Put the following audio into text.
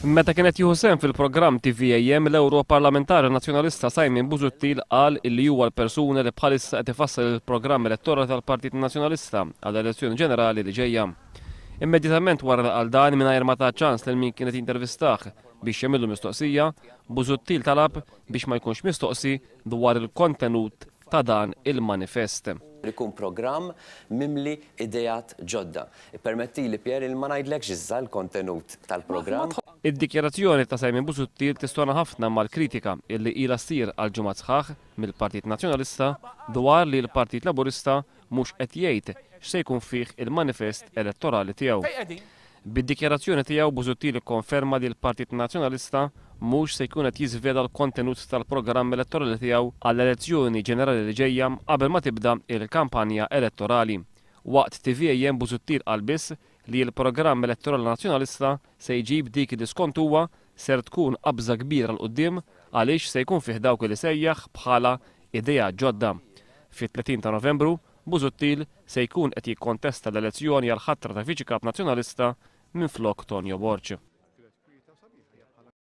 Meta kienet jieħu sehem fil-programm TVAM l-Europarlamentari Nazzjonalista Simon Busuttil qal li huwa l-persuna li bħalissa qed ifassal il-programm elettorali tal-Partit Nazzjonalista għall-elezzjoni ġenerali li ġejja. Immedjatament wara qal dan mingħajr ma ta' ċans lil min kienet jintervistah biex jagħmillu mistoqsija, Busuttil talab biex ma jkunx mistoqsi dwar il-kontenut ta' dan il-manifest. Ikun programm mimli idejat ġodda. Permettili Pier il ma ngħidlekx iżda l-kontenut tal-programm. Id-dikjarazzjoni ta' Simon Busuttil tistona ħafna mal-kritika illi ilha ssir għal ġimgħat sħaħ mill-Partit Nazzjonalista dwar li l-Partit Laburista mhux qed jgħid x'se jkun fih il-manifest elettorali tiegħu. Bid-dikjarazzjoni tiegħu Busuttil ikkonferma li l-Partit Nazzjonalista mhux se jkun qed jiżvela l-kontenut tal-programm elettorali tiegħu għall-elezzjoni ġenerali li ġejja qabel ma tibda il-kampanja elettorali. Waqt TVAM Busuttil qal biss li l-programm elettorali nazzjonalista se jġib dik li skont huwa ser tkun qabża kbira l qudiem għaliex se jkun fih dawk li sejjaħ bħala idea ġodda. Fit-30 ta' Novembru, Busuttil se jkun qed jikkontesta l-elezzjoni għal ħatra ta' Viċi Kap Nazzjonalista minflok Tonio Borg.